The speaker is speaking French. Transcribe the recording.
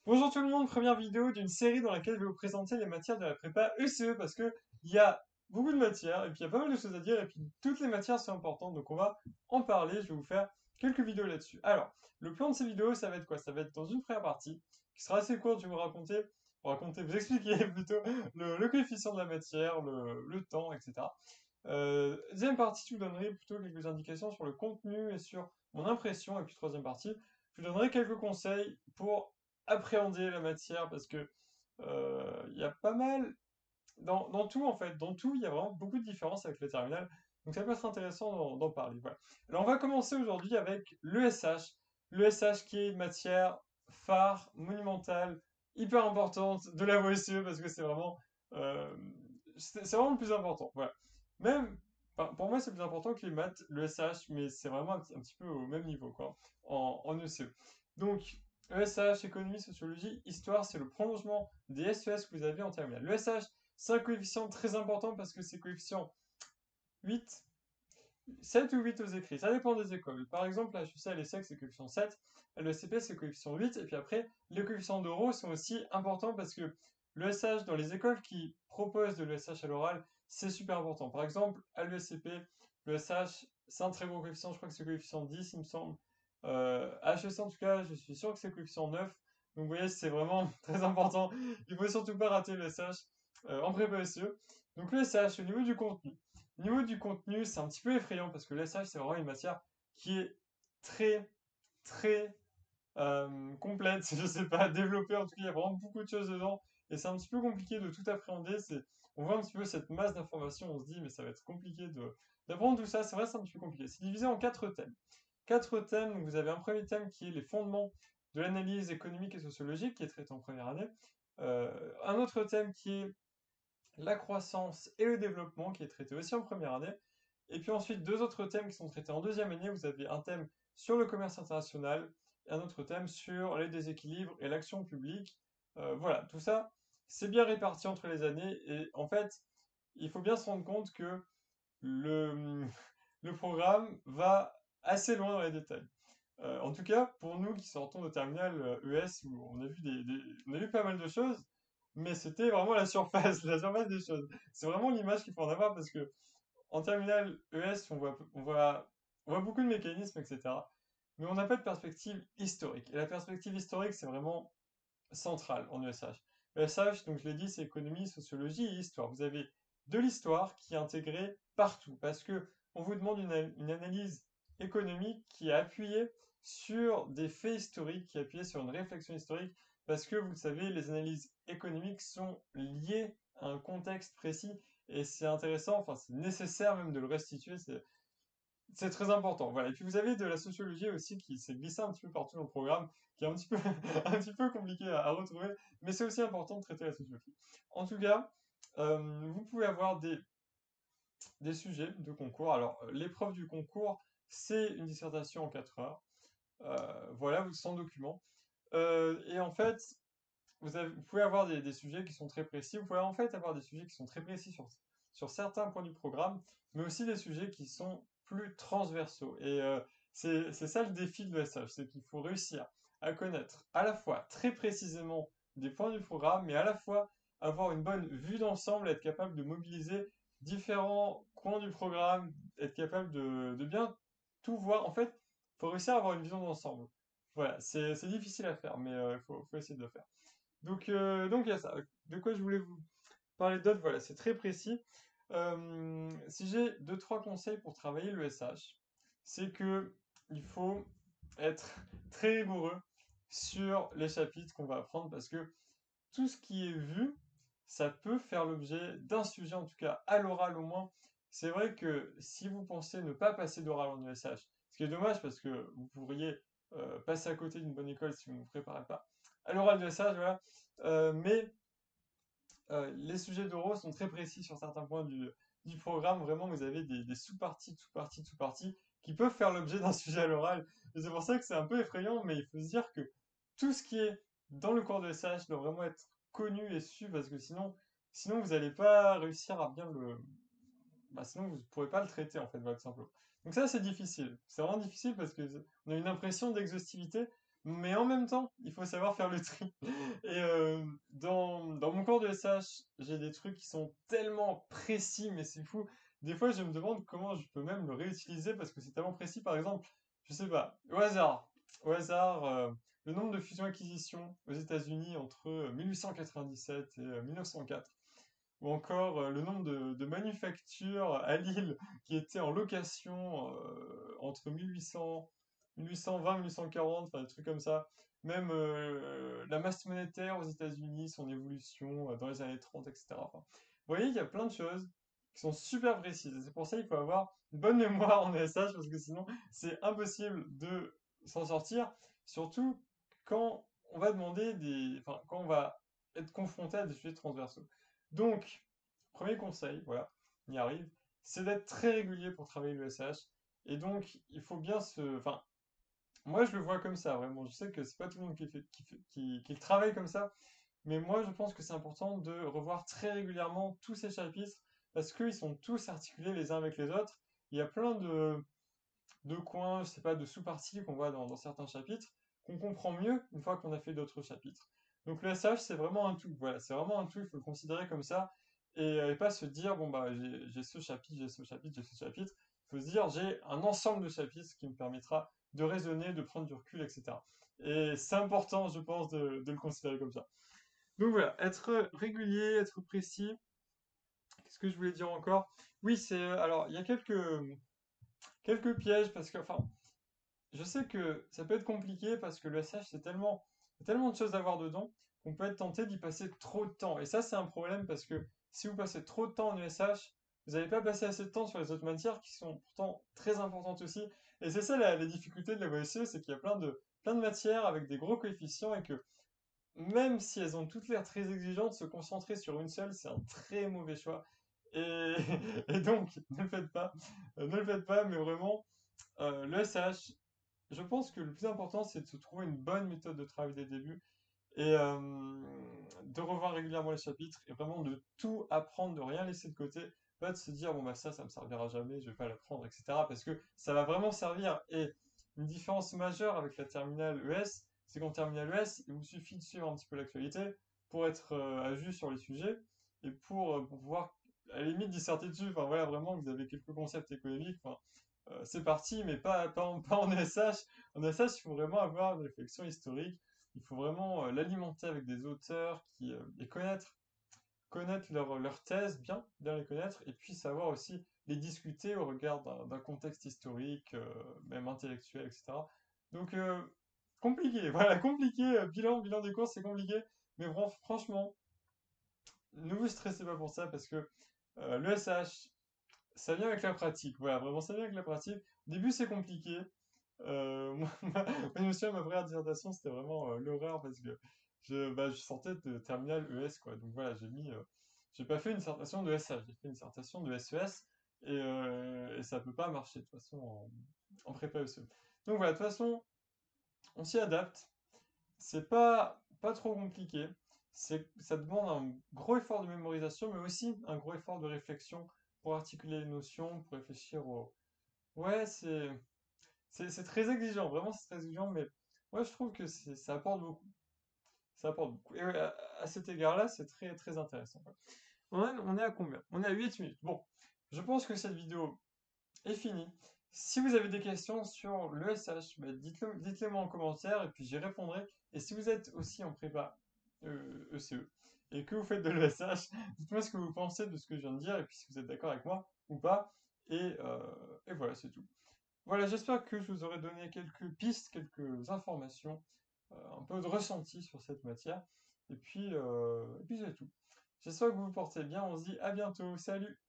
Bonjour tout le monde, première vidéo d'une série dans laquelle je vais vous présenter les matières de la prépa ECE parce que il y a beaucoup de matières et puis il y a pas mal de choses à dire et puis toutes les matières sont importantes donc on va en parler, je vais vous faire quelques vidéos là-dessus. Alors, le plan de ces vidéos ça va être quoi? Ça va être dans une première partie qui sera assez courte, je vais vous expliquer plutôt le coefficient de la matière, le temps, etc. Deuxième partie, je vous donnerai plutôt quelques indications sur le contenu et sur mon impression. Et puis troisième partie, je vous donnerai quelques conseils pour appréhender la matière parce que il y a pas mal dans tout en fait, dans tout il y a vraiment beaucoup de différences avec le terminal. Donc ça peut être intéressant d'en parler. Voilà. Alors on va commencer aujourd'hui avec l'ESH. L'ESH qui est une matière phare, monumentale, hyper importante de la VOSE parce que euh, c'est vraiment le plus important. Voilà. Même, enfin, pour moi, c'est plus important que les maths, le SH, mais c'est vraiment un petit peu au même niveau, quoi, en ECE. Donc, ESH, économie, sociologie, histoire, c'est le prolongement des SES que vous avez en terminale. Le SH, c'est un coefficient très important parce que c'est coefficient 8, 7 ou 8 aux écrits, ça dépend des écoles. Par exemple, la HEC à l'ESSEC, c'est coefficient 7, à l'ESCP, c'est coefficient 8, et puis après, les coefficients d'euros sont aussi importants parce que l'ESH, dans les écoles qui proposent de l'ESH à l'oral, c'est super important. Par exemple, à l'ESCP, l'ESH, c'est un très gros coefficient, je crois que c'est coefficient 10, il me semble. À HEC, en tout cas, je suis sûr que c'est coefficient 9. Donc, vous voyez, c'est vraiment très important. Il faut surtout pas rater l'ESH en prépa SE. Donc, l'ESH, au niveau du contenu. Au niveau du contenu, c'est un petit peu effrayant parce que l'ESH, c'est vraiment une matière qui est très, très complète, je sais pas, développée. En tout cas, il y a vraiment beaucoup de choses dedans et c'est un petit peu compliqué de tout appréhender. On voit un petit peu cette masse d'informations, on se dit, mais ça va être compliqué d'apprendre tout ça. C'est vrai, c'est un petit peu compliqué. C'est divisé en quatre thèmes. Quatre thèmes, donc vous avez un premier thème qui est les fondements de l'analyse économique et sociologique, qui est traité en première année. Un autre thème qui est la croissance et le développement, qui est traité aussi en première année. Et puis ensuite, deux autres thèmes qui sont traités en deuxième année. Vous avez un thème sur le commerce international et un autre thème sur les déséquilibres et l'action publique. Voilà, tout ça, c'est bien réparti entre les années. Et en fait, il faut bien se rendre compte que le, le programme va assez loin dans les détails. En tout cas, pour nous qui sortons de terminal ES, où on a vu on a vu pas mal de choses, mais c'était vraiment la surface, la surface des choses. C'est vraiment l'image qu'il faut en avoir parce que en terminal ES, on voit beaucoup de mécanismes, etc. Mais on n'a pas de perspective historique. Et la perspective historique, c'est vraiment central en ESH. ESH, donc je l'ai dit, c'est économie, sociologie et histoire. Vous avez de l'histoire qui est intégrée partout parce que on vous demande une analyse économique qui est appuyée sur des faits historiques, qui est appuyée sur une réflexion historique parce que vous le savez, les analyses économiques sont liées à un contexte précis et c'est intéressant, enfin c'est nécessaire même de le restituer, c'est très important, voilà. Et puis vous avez de la sociologie aussi qui s'est glissée un petit peu partout dans le programme, qui est un petit peu, un petit peu compliqué à retrouver, mais c'est aussi important de traiter la sociologie. En tout cas, vous pouvez avoir des sujets de concours. Alors, l'épreuve du concours, c'est une dissertation en 4 heures. Voilà, sans document. Et en fait, vous pouvez avoir des sujets qui sont très précis. Vous pouvez en fait avoir des sujets qui sont très précis sur certains points du programme, mais aussi des sujets qui sont plus transversaux. Et c'est ça le défi de l'ESH, c'est qu'il faut réussir à connaître à la fois très précisément des points du programme, mais à la fois avoir une bonne vue d'ensemble, être capable de mobiliser différents coins du programme, être capable de bien tout voir. En fait, il faut réussir à avoir une vision d'ensemble. Voilà, c'est difficile à faire, mais faut essayer de le faire. Donc il y a ça. De quoi je voulais vous parler d'autre, voilà, c'est très précis. Si j'ai deux, trois conseils pour travailler le SH, c'est que il faut être très rigoureux sur les chapitres qu'on va apprendre parce que tout ce qui est vu, ça peut faire l'objet d'un sujet, en tout cas à l'oral au moins. C'est vrai que si vous pensez ne pas passer d'oral en ESH, ce qui est dommage parce que vous pourriez passer à côté d'une bonne école si vous ne vous préparez pas à l'oral de ESH, voilà. Mais les sujets d'oraux sont très précis sur certains points du programme. Vraiment, vous avez des sous-parties, sous-parties, sous-parties qui peuvent faire l'objet d'un sujet à l'oral. Et c'est pour ça que c'est un peu effrayant, mais il faut se dire que tout ce qui est dans le cours de SH doit vraiment être connu et su, parce que sinon vous n'allez pas réussir à bien sinon vous ne pourrez pas le traiter, en fait, tout simplement. Donc ça, c'est difficile. C'est vraiment difficile parce que on a une impression d'exhaustivité, mais en même temps, il faut savoir faire le tri. Et dans mon cours de SH, j'ai des trucs qui sont tellement précis, mais c'est fou. Des fois, je me demande comment je peux même le réutiliser parce que c'est tellement précis. Par exemple, je sais pas, au hasard, le nombre de fusions-acquisitions aux États-Unis entre 1897 et 1904. Ou encore le nombre de manufactures à Lille qui étaient en location entre 1820 et 1840, enfin des trucs comme ça. Même la masse monétaire aux États-Unis, son évolution dans les années 30, etc. Enfin, vous voyez, il y a plein de choses qui sont super précises. Et c'est pour ça qu'il faut avoir une bonne mémoire en ESH parce que sinon c'est impossible de s'en sortir. Surtout quand on va demander enfin, quand on va être confronté à des sujets transversaux. Donc, premier conseil, voilà, on y arrive, c'est d'être très régulier pour travailler le SH. Et donc, il faut bien enfin, moi, je le vois comme ça, vraiment. Je sais que c'est pas tout le monde qui le travaille comme ça, mais moi, je pense que c'est important de revoir très régulièrement tous ces chapitres parce qu'ils sont tous articulés les uns avec les autres. Il y a plein de coins, je sais pas, de sous-parties qu'on voit dans certains chapitres qu'on comprend mieux une fois qu'on a fait d'autres chapitres. Donc le SH, c'est vraiment un tout. Voilà, c'est vraiment un tout. Il faut le considérer comme ça et pas se dire bon bah j'ai ce chapitre, j'ai ce chapitre, j'ai ce chapitre. Il faut se dire j'ai un ensemble de chapitres qui me permettra de raisonner, de prendre du recul, etc. Et c'est important, je pense, de le considérer comme ça. Donc voilà, être régulier, être précis. Qu'est-ce que je voulais dire encore? Oui, c'est alors il y a quelques pièges parce que enfin je sais que ça peut être compliqué parce que le SH, il y a tellement de choses à voir dedans qu'on peut être tenté d'y passer trop de temps. Et ça, c'est un problème parce que si vous passez trop de temps en ESH, vous n'allez pas passer assez de temps sur les autres matières qui sont pourtant très importantes aussi. Et c'est ça la difficulté de la voie SE, c'est qu'il y a plein de matières avec des gros coefficients et que même si elles ont toutes l'air très exigeantes, se concentrer sur une seule, c'est un très mauvais choix. Et, et donc, ne le faites pas. Ne le faites pas, mais vraiment, le SH, je pense que le plus important, c'est de se trouver une bonne méthode de travail dès le début et de revoir régulièrement les chapitres et vraiment de tout apprendre, de rien laisser de côté, pas de se dire bon bah ça me servira jamais, je vais pas l'apprendre, etc. Parce que ça va vraiment servir. Et une différence majeure avec la terminale ES, c'est qu'en terminale ES, il vous suffit de suivre un petit peu l'actualité pour être à jour sur les sujets et pour pouvoir à la limite disserter dessus. Enfin voilà, vraiment, vous avez quelques concepts économiques. Enfin, c'est parti, mais pas en SH. En SH, il faut vraiment avoir une réflexion historique. Il faut vraiment l'alimenter avec des auteurs et connaître leur thèse, bien les connaître, et puis savoir aussi les discuter au regard d'un contexte historique, même intellectuel, etc. Donc, compliqué, voilà, compliqué, bilan des cours, c'est compliqué, mais franchement, ne vous stressez pas pour ça, parce que le SH, ça vient avec la pratique, voilà, vraiment, ça vient avec la pratique. Au début, c'est compliqué. Je me souviens, ma première dissertation, c'était vraiment l'horreur parce que je sortais de terminale ES, quoi. Donc voilà, j'ai pas fait une dissertation de SH, j'ai fait une dissertation de SES et ça peut pas marcher de toute façon en prépa ESE. Donc voilà, de toute façon, on s'y adapte. C'est pas trop compliqué. Ça demande un gros effort de mémorisation, mais aussi un gros effort de réflexion pour articuler les notions, pour réfléchir au... Ouais, c'est très exigeant, vraiment c'est très exigeant, mais moi je trouve que ça apporte beaucoup. Ça apporte beaucoup. Et ouais, à cet égard-là, c'est très très intéressant. On est à combien? On est à 8 minutes. Bon, je pense que cette vidéo est finie. Si vous avez des questions sur le SH, bah, dites-les moi en commentaire et puis j'y répondrai. Et si vous êtes aussi en prépa ECE et que vous faites de l'ESH, dites-moi ce que vous pensez de ce que je viens de dire et puis si vous êtes d'accord avec moi ou pas. Et voilà, c'est tout. Voilà, j'espère que je vous aurai donné quelques pistes, quelques informations, un peu de ressenti sur cette matière. Et puis c'est tout. J'espère que vous vous portez bien. On se dit à bientôt. Salut!